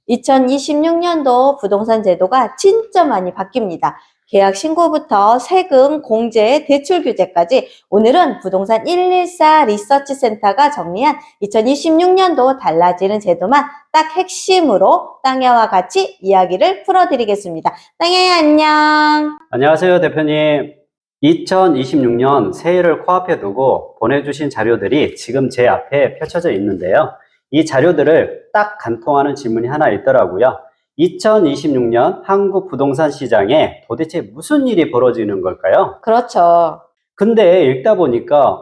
2026년도 부동산 제도가 진짜 많이 바뀝니다. 계약 신고부터 세금, 공제, 대출 규제까지 오늘은 부동산 114 리서치 센터가 정리한 2026년도 달라지는 제도만 딱 핵심으로 땅야와 같이 이야기를 풀어드리겠습니다. 땅야야 안녕. 안녕하세요, 대표님. 2026년 새해를 코앞에 두고 보내주신 자료들이 지금 제 앞에 펼쳐져 있는데요. 이 자료들을 딱 간통하는 질문이 하나 있더라고요. 2026년 한국 부동산 시장에 도대체 무슨 일이 벌어지는 걸까요? 그렇죠. 근데 읽다 보니까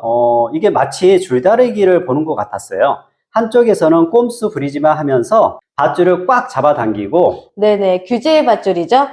이게 마치 줄다리기를 보는 것 같았어요. 한쪽에서는 꼼수 부리지마 하면서 밧줄을 꽉 잡아당기고 네네, 규제의 밧줄이죠.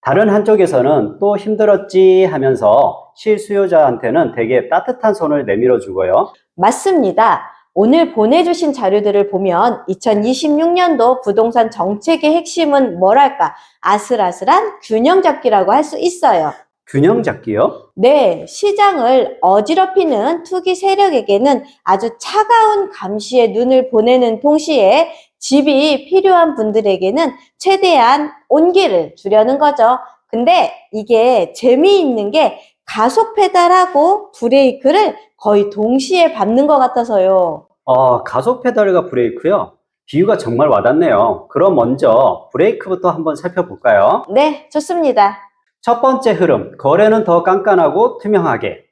다른 한쪽에서는 또 힘들었지 하면서 실수요자한테는 되게 따뜻한 손을 내밀어 주고요. 맞습니다. 오늘 보내주신 자료들을 보면 2026년도 부동산 정책의 핵심은 뭐랄까 아슬아슬한 균형 잡기라고 할 수 있어요. 균형 잡기요? 네, 시장을 어지럽히는 투기 세력에게는 아주 차가운 감시의 눈을 보내는 동시에 집이 필요한 분들에게는 최대한 온기를 주려는 거죠. 근데 이게 재미있는 게 가속 페달하고 브레이크를 거의 동시에 밟는 것 같아서요. 가속 페달과 브레이크요? 비유가 정말 와닿네요. 그럼 먼저 브레이크부터 한번 살펴볼까요? 네, 좋습니다. 첫 번째 흐름, 거래는 더 깐깐하고 투명하게.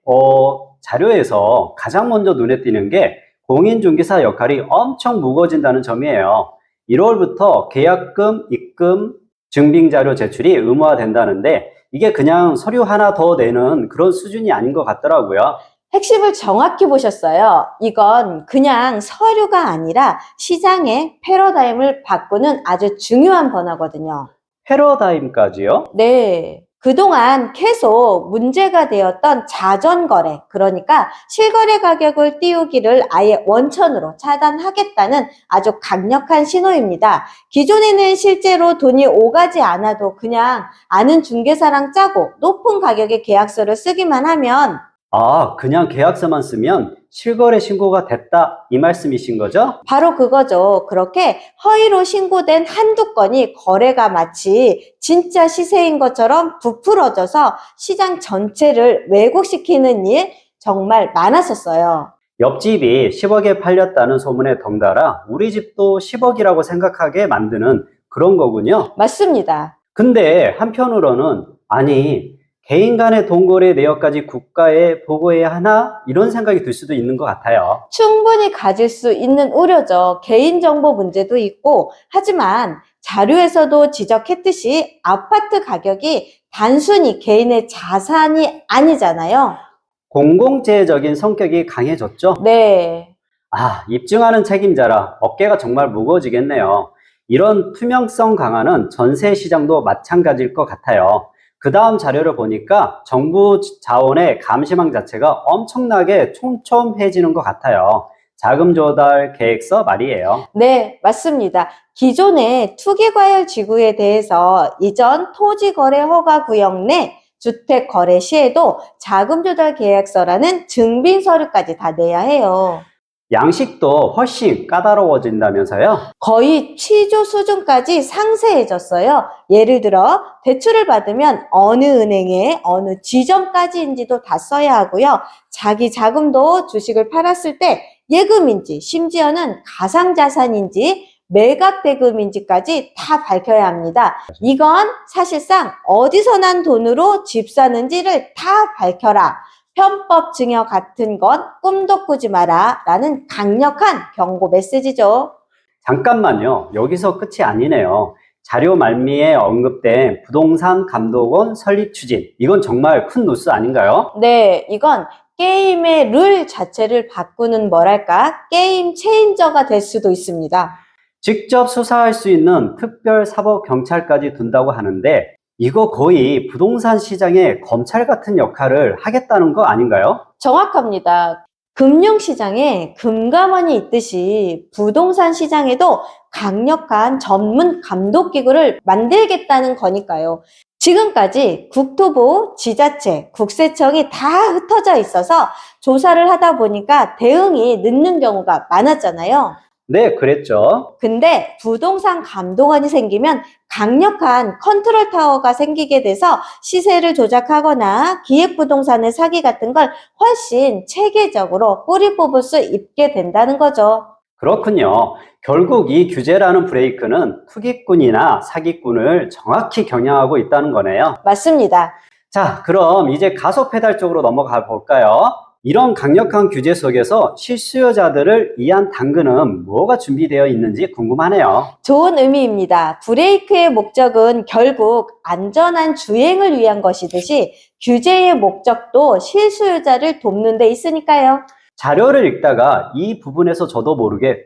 자료에서 가장 먼저 눈에 띄는 게 공인중개사 역할이 엄청 무거워진다는 점이에요. 1월부터 계약금, 입금, 증빙자료 제출이 의무화된다는데 이게 그냥 서류 하나 더 내는 그런 수준이 아닌 것 같더라고요. 핵심을 정확히 보셨어요. 이건 그냥 서류가 아니라 시장의 패러다임을 바꾸는 아주 중요한 변화거든요. 패러다임까지요? 네. 그동안 계속 문제가 되었던 자전거래, 그러니까 실거래 가격을 띄우기를 아예 원천으로 차단하겠다는 아주 강력한 신호입니다. 기존에는 실제로 돈이 오가지 않아도 그냥 아는 중개사랑 짜고 높은 가격의 계약서를 쓰기만 하면 그냥 계약서만 쓰면 실거래 신고가 됐다 이 말씀이신 거죠? 바로 그거죠. 그렇게 허위로 신고된 한두 건이 거래가 마치 진짜 시세인 것처럼 부풀어져서 시장 전체를 왜곡시키는 일 정말 많았었어요. 옆집이 10억에 팔렸다는 소문에 덩달아 우리 집도 10억이라고 생각하게 만드는 그런 거군요. 맞습니다. 근데 한편으로는 아니 개인 간의 돈거래 내역까지 국가에 보고해야 하나? 이런 생각이 들 수도 있는 것 같아요. 충분히 가질 수 있는 우려죠. 개인정보 문제도 있고, 하지만 자료에서도 지적했듯이 아파트 가격이 단순히 개인의 자산이 아니잖아요. 공공재적인 성격이 강해졌죠? 네. 입증하는 책임자라 어깨가 정말 무거워지겠네요. 이런 투명성 강화는 전세 시장도 마찬가지일 것 같아요. 그 다음 자료를 보니까 정부 자원의 감시망 자체가 엄청나게 촘촘해지는 것 같아요. 자금 조달 계획서 말이에요. 네, 맞습니다. 기존의 투기과열 지구에 대해서 이전 토지거래허가구역 내 주택거래 시에도 자금조달 계약서라는 증빙서류까지 다 내야 해요. 양식도 훨씬 까다로워진다면서요? 거의 취조 수준까지 상세해졌어요. 예를 들어 대출을 받으면 어느 은행에 어느 지점까지인지도 다 써야 하고요. 자기 자금도 주식을 팔았을 때 예금인지 심지어는 가상자산인지 매각대금인지까지 다 밝혀야 합니다. 이건 사실상 어디서 난 돈으로 집 사는지를 다 밝혀라. 편법 증여 같은 건 꿈도 꾸지 마라 라는 강력한 경고 메시지죠. 잠깐만요. 여기서 끝이 아니네요. 자료 말미에 언급된 부동산 감독원 설립 추진. 이건 정말 큰 뉴스 아닌가요? 네, 이건 게임의 룰 자체를 바꾸는 뭐랄까 게임 체인저가 될 수도 있습니다. 직접 수사할 수 있는 특별사법경찰까지 둔다고 하는데 이거 거의 부동산 시장의 검찰 같은 역할을 하겠다는 거 아닌가요? 정확합니다. 금융시장에 금감원이 있듯이 부동산 시장에도 강력한 전문 감독기구를 만들겠다는 거니까요. 지금까지 국토부, 지자체, 국세청이 다 흩어져 있어서 조사를 하다 보니까 대응이 늦는 경우가 많았잖아요. 네, 그랬죠. 근데 부동산 감독원이 생기면 강력한 컨트롤 타워가 생기게 돼서 시세를 조작하거나 기획부동산의 사기 같은 걸 훨씬 체계적으로 뿌리 뽑을 수 있게 된다는 거죠. 그렇군요. 결국 이 규제라는 브레이크는 투기꾼이나 사기꾼을 정확히 겨냥하고 있다는 거네요. 맞습니다. 자, 그럼 이제 가속 페달 쪽으로 넘어가 볼까요? 이런 강력한 규제 속에서 실수요자들을 위한 당근은 뭐가 준비되어 있는지 궁금하네요. 좋은 의미입니다. 브레이크의 목적은 결국 안전한 주행을 위한 것이듯이 규제의 목적도 실수요자를 돕는 데 있으니까요. 자료를 읽다가 이 부분에서 저도 모르게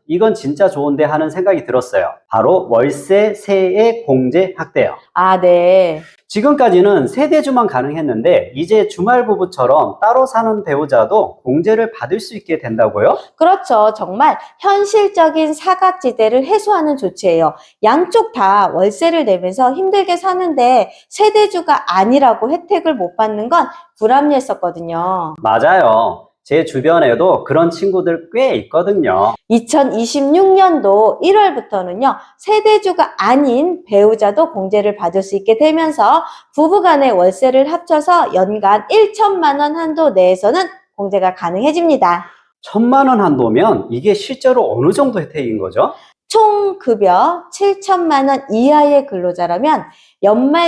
이건 진짜 좋은데 하는 생각이 들었어요. 바로 월세 세액 공제 확대요. 아, 네. 지금까지는 세대주만 가능했는데 이제 주말 부부처럼 따로 사는 배우자도 공제를 받을 수 있게 된다고요? 그렇죠. 정말 현실적인 사각지대를 해소하는 조치예요. 양쪽 다 월세를 내면서 힘들게 사는데 세대주가 아니라고 혜택을 못 받는 건 불합리했었거든요. 맞아요. 제 주변에도 그런 친구들 꽤 있거든요. 2026년도 1월부터는요, 세대주가 아닌 배우자도 공제를 받을 수 있게 되면서 부부간의 월세를 합쳐서 연간 1천만 원 한도 내에서는 공제가 가능해집니다. 1,000만 원 한도면 이게 실제로 어느 정도 혜택인 거죠? 총 급여 7천만 원 이하의 근로자라면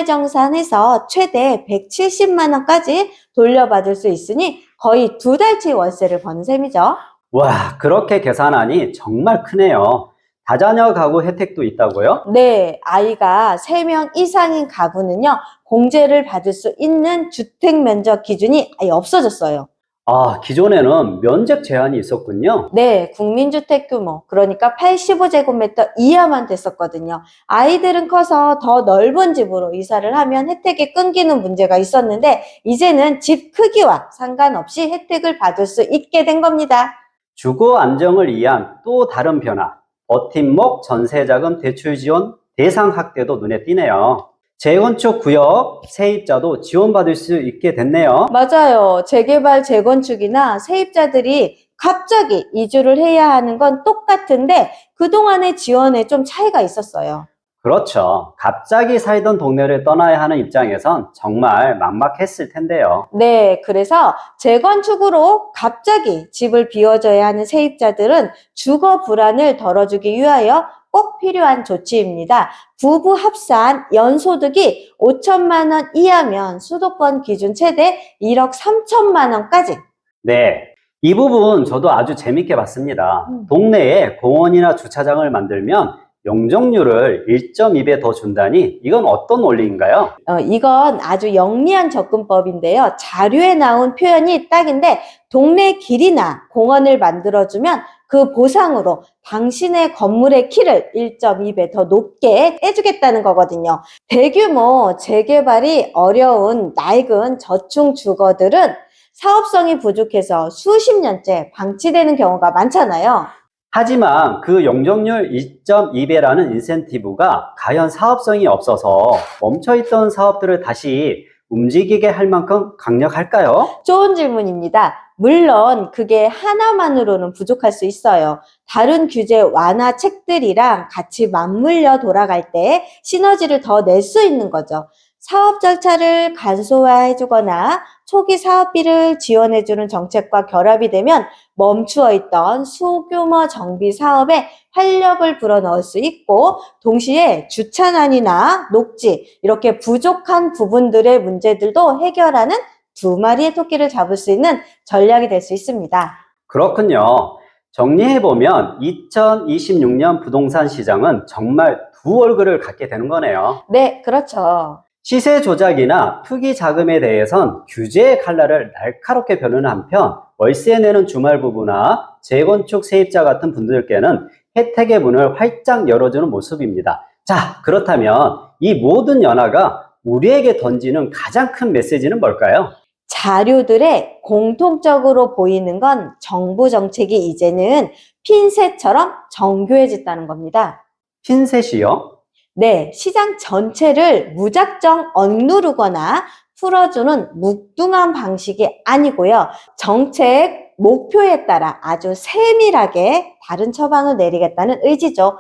연말정산해서 최대 170만 원까지 돌려받을 수 있으니 거의 2달치 월세를 버는 셈이죠. 와, 그렇게 계산하니 정말 크네요. 다자녀 가구 혜택도 있다고요? 네, 아이가 3명 이상인 가구는요, 공제를 받을 수 있는 주택 면적 기준이 아예 없어졌어요. 아, 기존에는 면적 제한이 있었군요. 네, 국민주택 규모, 그러니까 85제곱미터 이하만 됐었거든요. 아이들은 커서 더 넓은 집으로 이사를 하면 혜택이 끊기는 문제가 있었는데, 이제는 집 크기와 상관없이 혜택을 받을 수 있게 된 겁니다. 주거 안정을 위한 또 다른 변화, 버팀목 전세자금 대출 지원 대상 확대도 눈에 띄네요. 재건축 구역 세입자도 지원받을 수 있게 됐네요. 맞아요. 재개발, 재건축이나 세입자들이 갑자기 이주를 해야 하는 건 똑같은데, 그동안의 지원에 좀 차이가 있었어요. 그렇죠. 갑자기 살던 동네를 떠나야 하는 입장에선 정말 막막했을 텐데요. 네, 그래서 재건축으로 갑자기 집을 비워줘야 하는 세입자들은 주거 불안을 덜어주기 위하여 꼭 필요한 조치입니다. 부부 합산 연소득이 5천만 원 이하면 수도권 기준 최대 1억 3천만 원까지. 네. 이 부분 저도 아주 재밌게 봤습니다. 음. 동네에 공원이나 주차장을 만들면 용적률을 1.2배 더 준다니 이건 어떤 원리인가요? 이건 아주 영리한 접근법인데요. 자료에 나온 표현이 딱인데 동네 길이나 공원을 만들어주면 그 보상으로 당신의 건물의 키를 1.2배 더 높게 떼주겠다는 거거든요. 대규모 재개발이 어려운 낡은 저층 주거들은 사업성이 부족해서 수십 년째 방치되는 경우가 많잖아요. 하지만 그 용적률 2.2배라는 인센티브가 과연 사업성이 없어서 멈춰있던 사업들을 다시 움직이게 할 만큼 강력할까요? 좋은 질문입니다. 물론 그게 하나만으로는 부족할 수 있어요. 다른 규제 완화 책들이랑 같이 맞물려 돌아갈 때 시너지를 더 낼 수 있는 거죠. 사업 절차를 간소화해주거나 초기 사업비를 지원해주는 정책과 결합이 되면 멈추어 있던 소규모 정비 사업에 활력을 불어넣을 수 있고, 동시에 주차난이나 녹지 이렇게 부족한 부분들의 문제들도 해결하는 두 마리의 토끼를 잡을 수 있는 전략이 될 수 있습니다. 그렇군요. 정리해보면 2026년 부동산 시장은 정말 두 얼굴을 갖게 되는 거네요. 네, 그렇죠. 시세 조작이나 투기 자금에 대해선 규제의 칼날을 날카롭게 벼르는 한편 월세 내는 주말 부부나 재건축 세입자 같은 분들께는 혜택의 문을 활짝 열어주는 모습입니다. 자, 그렇다면 이 모든 연화가 우리에게 던지는 가장 큰 메시지는 뭘까요? 자료들에 공통적으로 보이는 건 정부 정책이 이제는 핀셋처럼 정교해졌다는 겁니다. 핀셋이요? 네, 시장 전체를 무작정 억누르거나 풀어주는 묵뚱한 방식이 아니고요. 정책 목표에 따라 아주 세밀하게 다른 처방을 내리겠다는 의지죠.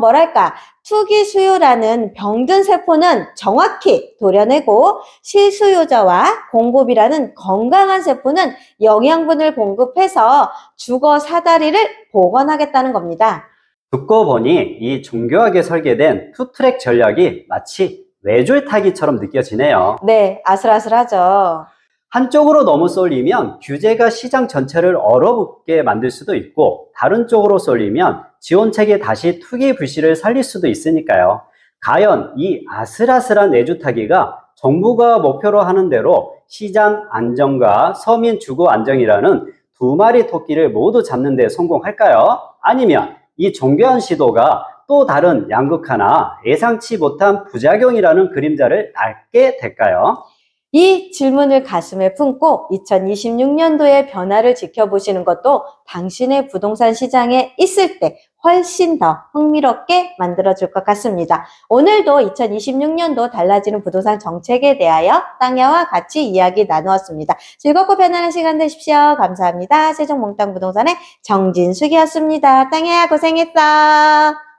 뭐랄까, 투기 수요라는 병든 세포는 정확히 도려내고 실수요자와 공급이라는 건강한 세포는 영양분을 공급해서 주거 사다리를 복원하겠다는 겁니다. 듣고 보니 이 정교하게 설계된 투트랙 전략이 마치 외줄타기처럼 느껴지네요. 네, 아슬아슬하죠. 한쪽으로 너무 쏠리면 규제가 시장 전체를 얼어붙게 만들 수도 있고 다른 쪽으로 쏠리면 지원책이 다시 투기 불씨를 살릴 수도 있으니까요. 과연 이 아슬아슬한 내주타기가 정부가 목표로 하는 대로 시장 안정과 서민 주거 안정이라는 두 마리 토끼를 모두 잡는 데 성공할까요? 아니면 이 정교한 시도가 또 다른 양극화나 예상치 못한 부작용이라는 그림자를 앓게 될까요? 이 질문을 가슴에 품고 2026년도의 변화를 지켜보시는 것도 당신의 부동산 시장에 있을 때 훨씬 더 흥미롭게 만들어줄 것 같습니다. 오늘도 2026년도 달라지는 부동산 정책에 대하여 땅야와 같이 이야기 나누었습니다. 즐겁고 편안한 시간 되십시오. 감사합니다. 세종몽땅 부동산의 정진숙이었습니다. 땅야야 고생했어.